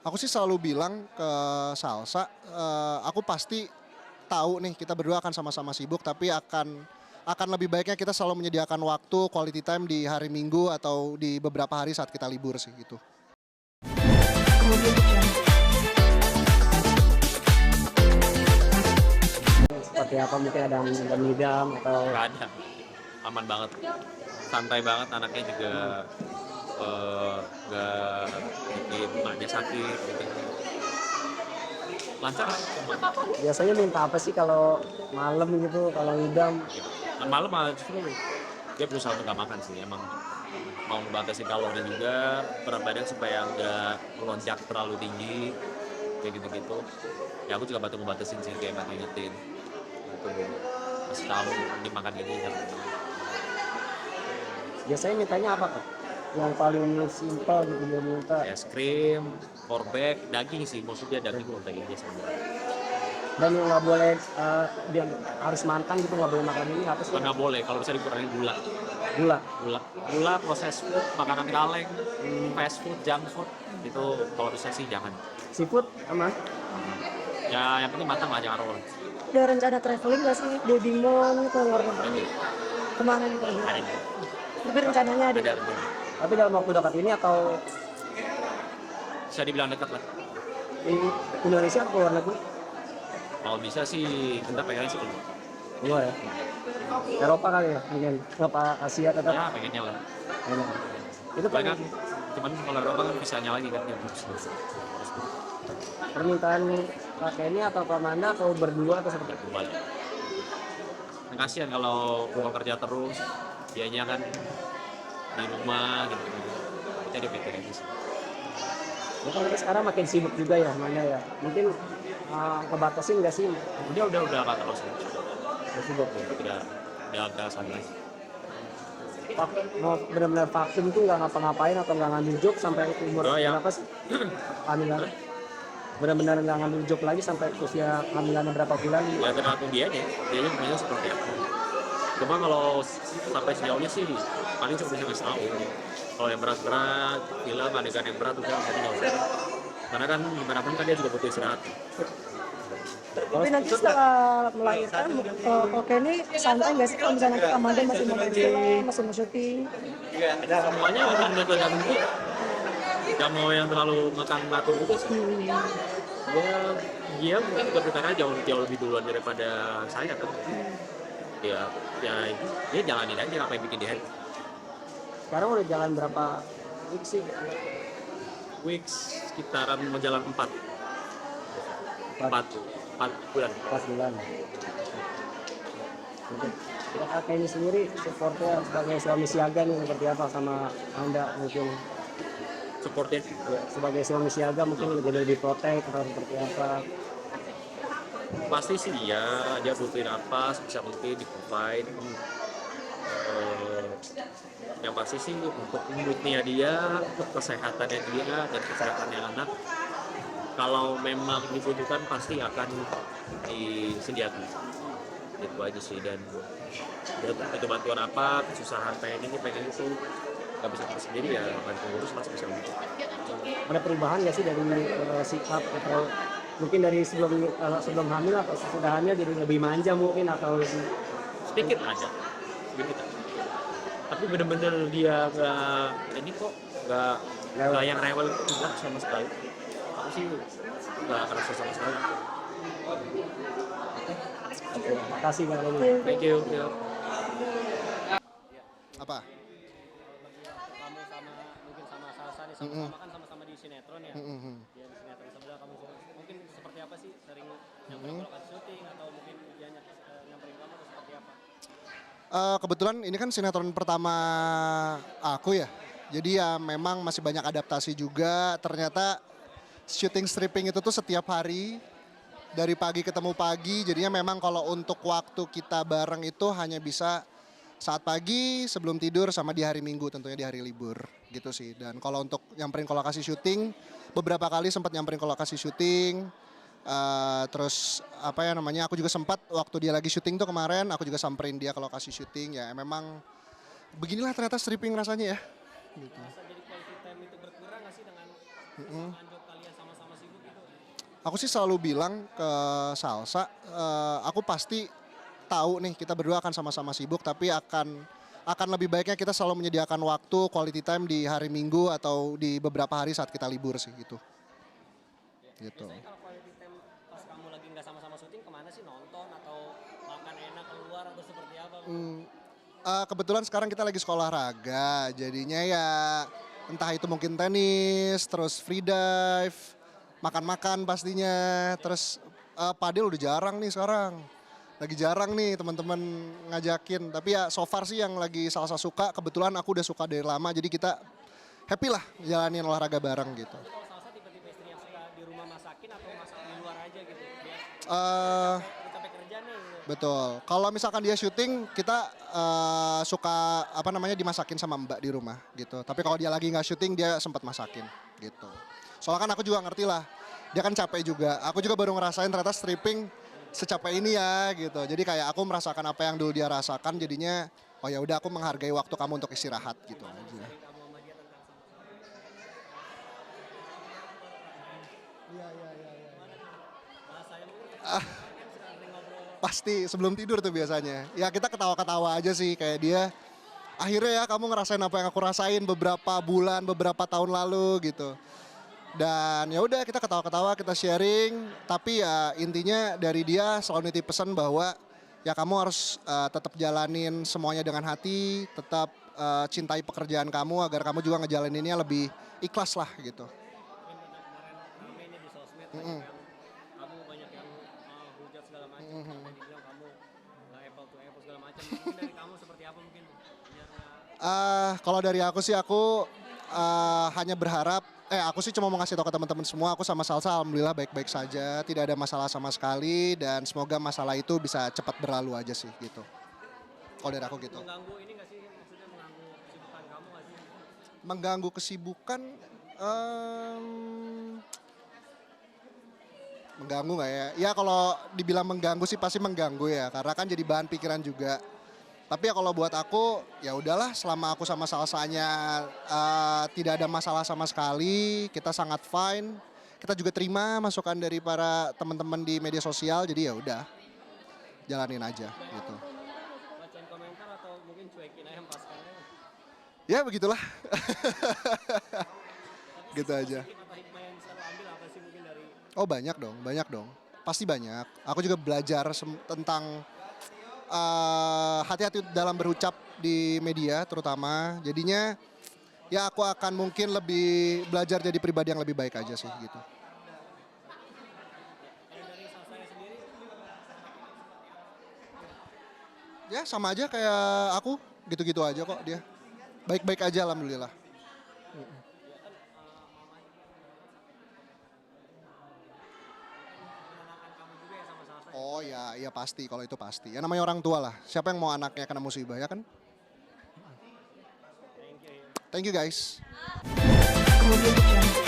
Aku sih selalu bilang ke Salsa, aku pasti tahu nih kita berdua akan sama-sama sibuk, tapi akan lebih baiknya kita selalu menyediakan waktu quality time di hari Minggu atau di beberapa hari saat kita libur sih gitu. Seperti apa mungkin ada yang ngidam atau Nggak ada, aman banget, santai banget anaknya juga, nggak bikin emaknya sakit gitu. Lancar lah. biasanya minta apa sih kalau malam gitu kalau ngidam? Dan malam malah justru dia berusaha untuk nggak makan sih, emang mau membatasi kalori juga, berat badan supaya nggak melonjak terlalu tinggi kayak gitu-gitu. Ya aku juga bantu ngebatasin sih, kayak bantu ingetin gitu, kasih tahu dimakan gini ya. Biasanya mintanya apa Kak? Yang paling simpel gitu dia minta. Es krim, korbek, daging sih, maksudnya daging protein biasanya. Dan yang nggak boleh dia harus matang gitu, nggak boleh makan ini apa sih? Nggak boleh, kalau bisa dikurangin gula. Gula. Gula, proses food, makanan kaleng, fast food, junk food, itu kalau bisa sih jangan. Seafood aman. Ya yang penting matang lah, jangan roll. Ada rencana traveling nggak sih di Bimon ke luar negeri kemarin gitu? Ada, Tapi rencananya ada. ada. Tapi dalam waktu dekat ini atau Bisa dibilang dekat lah. di Indonesia atau luar negeri? Kalau bisa sih, kita pengen sih keluar. Luar ya. Eropa kali ya mungkin. Eropa Asia tetap. Ya pengennya lah. Enak. Itu Paling kan, paling cuman kalau Eropa kan visanya lagi kan. Ya. permintaan kakek ini atau Pamanda atau berdua atau seperti itu? Balik. Kasihan kalau gua kerja terus, dianya kan di rumah gitu. Kita di PT aja sih. Ya kan kita sekarang makin sibuk juga ya, Manda ya. Mungkin kebatasin nggak sih? Udah nggak terus ya. Udah sibuk ya. Udah agak santai. Mau benar-benar vaksin tuh nggak ngapa-ngapain atau nggak ngambil job sampai umur Oh, ya. berapa sih? Kehamilan. Benar-benar nggak ngambil job lagi sampai usia kehamilannya berapa bulan? Ya tergantung dianya punya seperti apa. Cuma kalau sampai sejauh ini sih paling cuma bisa ngasih tahu. Kalau yang berat-berat, film adegan yang berat udah nggak usah. Karena kan gimana pun kan dia juga butuh istirahat. Tapi nanti setelah melahirkan, oke ini santai nggak sih kalau misalnya kita Amanda masih mau main film, masih mau syuting? Semuanya udah tergantung dia. Gak mau yang terlalu makan ngatur gitu sih. Dia mungkin juga berkarya jauh lebih duluan daripada saya kan. Ya dia jalanin aja apa yang bikin dia happy. Sekarang udah jalan berapa week sih? Weeks sekitaran mau jalan 4 bulan. 4 bulan. Untuk kakek ini sendiri supportnya sebagai suami siaga nih seperti apa sama Anda mungkin? Supportnya Ya, sebagai suami siaga mungkin jadi lebih protek atau seperti apa? pasti sih ya, dia butuhin apa sebisa mungkin di provide. Yang pasti sih untuk moodnya dia, untuk kesehatannya dia dan kesehatannya anak, kalau memang dibutuhkan pasti akan disediakan. Itu aja sih. Dan butuh bantuan apa, kesusahan pengen ini pengen itu, nggak bisa ngurus sendiri ya bantu ngurus masih bisa ngurus. Ada perubahan nggak sih dari sikap atau mungkin dari sebelum hamil atau sesudah hamil jadi lebih manja mungkin atau lebih Sedikit aja. Tapi bener-bener dia nggak ini kok nggak yang rewel itu enggak sama sekali. Aku sih nggak kerasa sama sekali. terima kasih Kak Denny. Thank you. Apa? Kamu sama mungkin sama Salsa nih sama-sama kan sama-sama di sinetron ya. Dia di sinetron sebelah kamu mungkin seperti apa sih sering nyamperin lokasi syuting atau mungkin dia nyamperin kamu atau seperti apa? Kebetulan ini kan sinetron pertama aku ya. Jadi ya memang masih banyak adaptasi juga. Ternyata syuting stripping itu tuh setiap hari dari pagi ketemu pagi. Jadinya memang kalau untuk waktu kita bareng itu hanya bisa saat pagi sebelum tidur sama di hari Minggu tentunya di hari libur gitu sih. Dan kalau untuk nyamperin ke lokasi syuting beberapa kali sempat nyamperin ke lokasi syuting. Terus apa ya namanya aku juga sempat waktu dia lagi syuting tuh kemarin aku juga samperin dia ke lokasi syuting ya memang beginilah ternyata stripping rasanya ya gitu. Jadi quality time itu berkurang nggak sih dengan kesamaan job kalian sama-sama Aku sih selalu bilang ke Salsa, aku pasti tahu nih kita berdua akan sama-sama sibuk, tapi akan lebih baiknya kita selalu menyediakan waktu quality time di hari Minggu atau di beberapa hari saat kita libur sih gitu. Gitu. Biasanya kalau quality time pas kamu lagi nggak sama-sama syuting kemana sih, nonton atau makan enak keluar atau seperti apa? Kebetulan sekarang kita lagi sekolah olahraga, jadinya ya entah itu mungkin tenis, terus free dive, makan-makan pastinya, terus padel udah jarang nih sekarang. Lagi jarang nih teman-teman ngajakin, tapi ya so far sih yang lagi Salsa suka, kebetulan aku udah suka dari lama, jadi kita happy lah jalanin olahraga bareng gitu. Kalau Salsa tipe-tipe istri yang suka di rumah masakin atau masak di luar aja gitu? Biar Eh udah capek kerja nih. Gitu. Betul. Kalau misalkan dia syuting, kita suka apa namanya dimasakin sama Mbak di rumah gitu. Tapi kalau dia lagi nggak syuting, dia sempat masakin gitu. Soalnya kan aku juga ngerti lah, dia kan capek juga. Aku juga baru ngerasain ternyata stripping secapek ini ya gitu. Jadi kayak aku merasakan apa yang dulu dia rasakan, jadinya oh ya udah aku menghargai waktu kamu untuk istirahat gitu aja. Kamu sama dia tentang bahasanya mungkin sering ngobrol. Pasti sebelum tidur tuh biasanya. Ya kita ketawa-ketawa aja sih kayak dia. Akhirnya ya kamu ngerasain apa yang aku rasain beberapa bulan, beberapa tahun lalu gitu. Dan ya udah kita ketawa-ketawa, kita sharing. Tapi ya intinya dari dia selalu nitip pesan bahwa ya kamu harus tetap jalanin semuanya dengan hati, tetap cintai pekerjaan kamu agar kamu juga ngejalaninnya lebih ikhlas lah gitu. Mungkin kemarin rame nih di sosmed banyak yang kamu banyak yang hujat segala macam, sampai dibilang kamu nggak apple to apple segala macam. Mungkin dari kamu seperti apa mungkin? Biar nggak Kalau dari aku sih aku hanya berharap, aku sih cuma mau ngasih tahu ke teman-teman semua, aku sama Salsa alhamdulillah baik-baik saja, tidak ada masalah sama sekali dan semoga masalah itu bisa cepat berlalu aja sih gitu. Kalau dari aku gitu. mengganggu ini nggak sih? Maksudnya mengganggu kesibukan kamu nggak sih? Mengganggu kesibukan, mengganggu nggak ya? Ya kalau dibilang mengganggu sih pasti mengganggu ya, karena kan jadi bahan pikiran juga. Tapi ya kalau buat aku ya udahlah selama aku sama Salsanya tidak ada masalah sama sekali, kita sangat fine. Kita juga terima masukan dari para teman-teman di media sosial, jadi ya udah jalanin aja gitu. Bacain komentar atau mungkin cuekin aja paskannya? Ya begitulah. Gitu aja. Kata hikmah yang bisa lo ambil apa sih mungkin dari Oh banyak dong. Pasti banyak. Aku juga belajar tentang hati-hati dalam berucap di media terutama. Jadinya ya aku akan mungkin lebih belajar jadi pribadi yang lebih baik aja sih gitu. kalau dari Salsanya sendiri? Ya sama aja kayak aku, gitu-gitu aja kok dia. Baik-baik aja alhamdulillah. Menenangkan kamu juga ya sama Salsa? Oh ya, iya pasti kalau itu pasti. Ya namanya orang tua lah. Siapa yang mau anaknya kena musibah ya kan? Thank you. Thank you guys. Kemudian